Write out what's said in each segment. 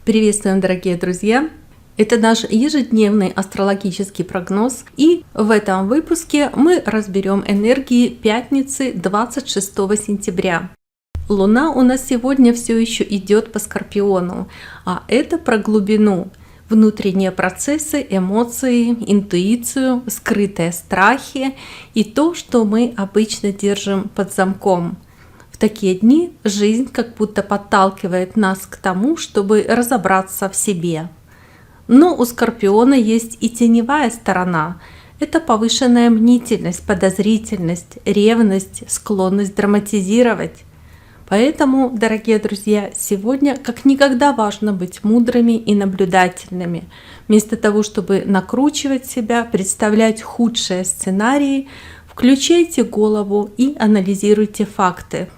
Приветствуем, дорогие друзья! Это наш ежедневный астрологический прогноз, и в этом выпуске мы разберем энергии пятницы 26 сентября. Луна у нас сегодня все еще идет по Скорпиону, а это про глубину, внутренние процессы, эмоции, интуицию, скрытые страхи и то, что мы обычно держим под замком. В такие дни жизнь как будто подталкивает нас к тому, чтобы разобраться в себе. Но у Скорпиона есть и теневая сторона. Это повышенная мнительность, подозрительность, ревность, склонность драматизировать. Поэтому, дорогие друзья, сегодня как никогда важно быть мудрыми и наблюдательными. Вместо того, чтобы накручивать себя, представлять худшие сценарии, включайте голову и анализируйте факты.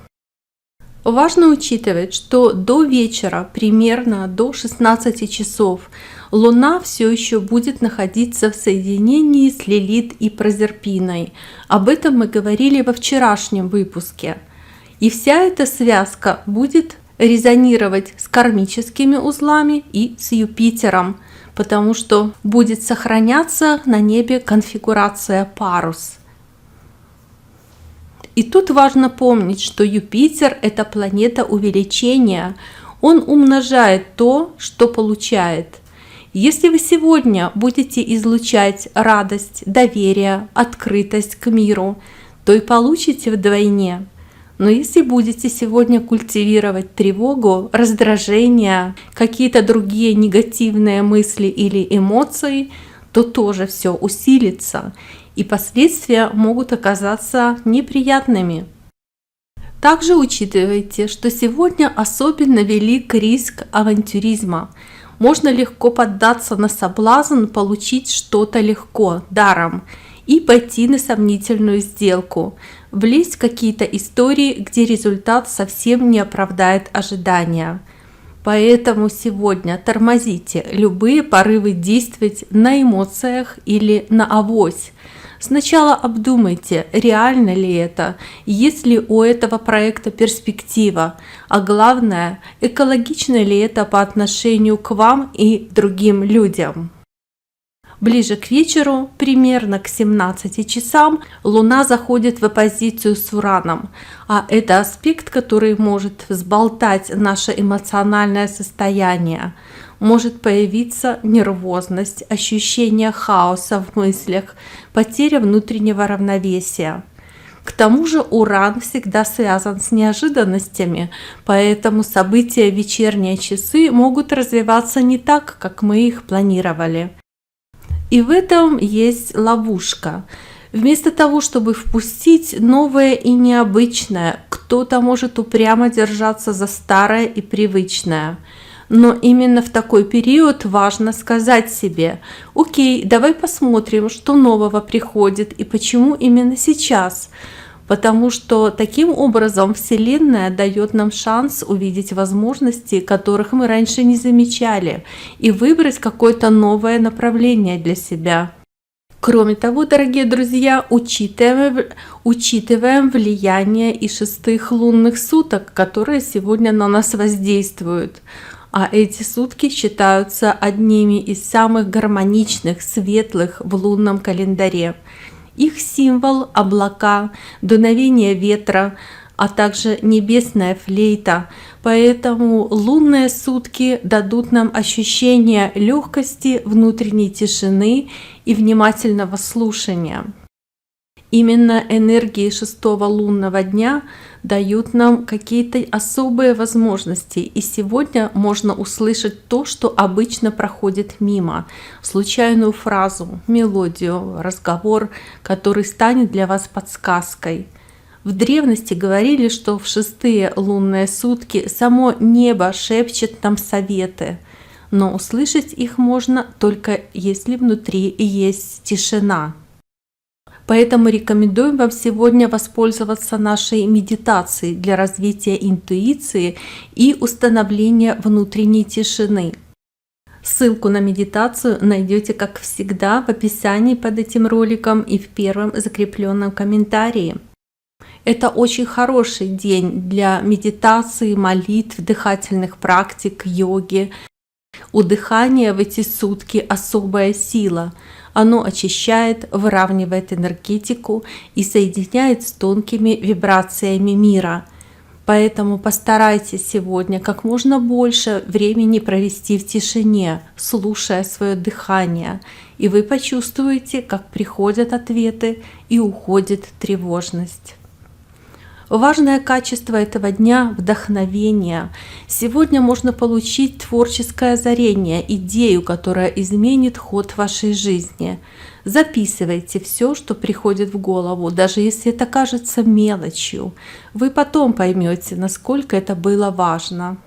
Важно учитывать, что до вечера, примерно до 16 часов, Луна все еще будет находиться в соединении с Лилит и Прозерпиной. Об этом мы говорили во вчерашнем выпуске. И вся эта связка будет резонировать с кармическими узлами и с Юпитером, потому что будет сохраняться на небе конфигурация парус. И тут важно помнить, что Юпитер – это планета увеличения. Он умножает то, что получает. Если вы сегодня будете излучать радость, доверие, открытость к миру, то и получите вдвойне. Но если будете сегодня культивировать тревогу, раздражение, какие-то другие негативные мысли или эмоции, то тоже все усилится, и последствия могут оказаться неприятными. Также учитывайте, что сегодня особенно велик риск авантюризма. Можно легко поддаться на соблазн получить что-то легко, даром, и пойти на сомнительную сделку, влезть в какие-то истории, где результат совсем не оправдает ожидания. Поэтому сегодня тормозите любые порывы действовать на эмоциях или на авось. Сначала обдумайте, реально ли это, есть ли у этого проекта перспектива, а главное, экологично ли это по отношению к вам и другим людям. Ближе к вечеру, примерно к 17 часам, Луна заходит в оппозицию с Ураном, а это аспект, который может взболтать наше эмоциональное состояние. Может появиться нервозность, ощущение хаоса в мыслях, потеря внутреннего равновесия. К тому же Уран всегда связан с неожиданностями, поэтому события в вечерние часы могут развиваться не так, как мы их планировали. И в этом есть ловушка. Вместо того, чтобы впустить новое и необычное, кто-то может упрямо держаться за старое и привычное. Но именно в такой период важно сказать себе: окей, давай посмотрим, что нового приходит и почему именно сейчас. Потому что таким образом Вселенная дает нам шанс увидеть возможности, которых мы раньше не замечали, и выбрать какое-то новое направление для себя. Кроме того, дорогие друзья, учитываем влияние и шестых лунных суток, которые сегодня на нас воздействуют. А эти сутки считаются одними из самых гармоничных, светлых в лунном календаре. Их символ – облака, дуновение ветра, а также небесная флейта. Поэтому лунные сутки дадут нам ощущение легкости, внутренней тишины и внимательного слушания. Именно энергии шестого лунного дня дают нам какие-то особые возможности, и сегодня можно услышать то, что обычно проходит мимо, случайную фразу, мелодию, разговор, который станет для вас подсказкой. В древности говорили, что в шестые лунные сутки само небо шепчет нам советы, но услышать их можно только если внутри есть тишина. Поэтому рекомендуем вам сегодня воспользоваться нашей медитацией для развития интуиции и установления внутренней тишины. Ссылку на медитацию найдете, как всегда, в описании под этим роликом и в первом закрепленном комментарии. Это очень хороший день для медитации, молитв, дыхательных практик, йоги. У дыхания в эти сутки особая сила. Оно очищает, выравнивает энергетику и соединяет с тонкими вибрациями мира. Поэтому постарайтесь сегодня как можно больше времени провести в тишине, слушая свое дыхание, и вы почувствуете, как приходят ответы и уходит тревожность. Важное качество этого дня – вдохновение. Сегодня можно получить творческое озарение, идею, которая изменит ход вашей жизни. Записывайте все, что приходит в голову, даже если это кажется мелочью. Вы потом поймете, насколько это было важно.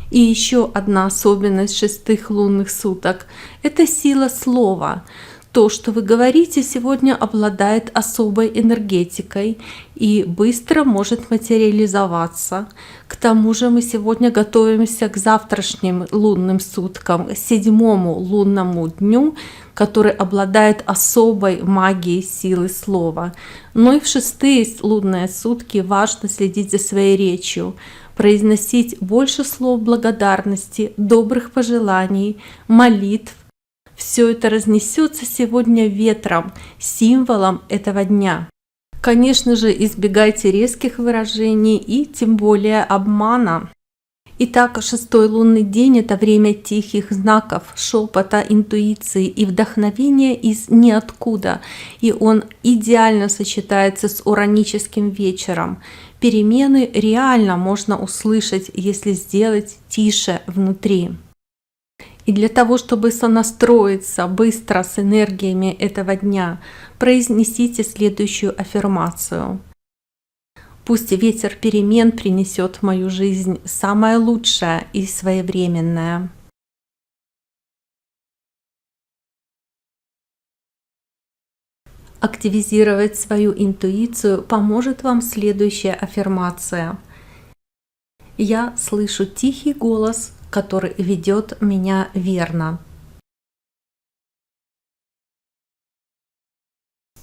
И еще одна особенность 6 лунных суток – это сила слова. То, что вы говорите, сегодня обладает особой энергетикой и быстро может материализоваться. К тому же мы сегодня готовимся к завтрашним лунным суткам, 7-му лунному дню, который обладает особой магией силы слова. Но и в 6-е лунные сутки важно следить за своей речью, произносить больше слов благодарности, добрых пожеланий, молитв. Все это разнесется сегодня ветром, символом этого дня. Конечно же, избегайте резких выражений и тем более обмана. Итак, 6-й лунный день – это время тихих знаков, шепота, интуиции и вдохновения из ниоткуда. И он идеально сочетается с ураническим вечером. Перемены реально можно услышать, если сделать тише внутри. И для того, чтобы сонастроиться быстро с энергиями этого дня, произнесите следующую аффирмацию. Пусть ветер перемен принесет в мою жизнь самое лучшее и своевременное. Активизировать свою интуицию поможет вам следующая аффирмация. Я слышу тихий голос, который ведет меня верно.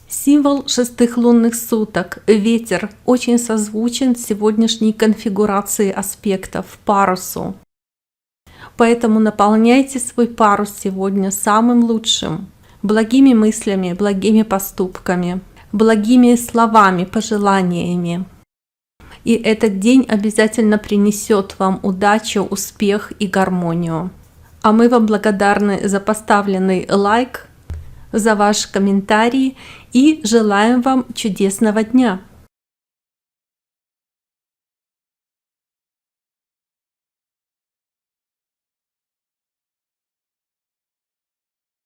Символ 6 лунных суток – ветер очень созвучен сегодняшней конфигурации аспектов парусу. Поэтому наполняйте свой парус сегодня самым лучшим, благими мыслями, благими поступками, благими словами, пожеланиями. И этот день обязательно принесет вам удачу, успех и гармонию. А мы вам благодарны за поставленный лайк, за ваш комментарий и желаем вам чудесного дня!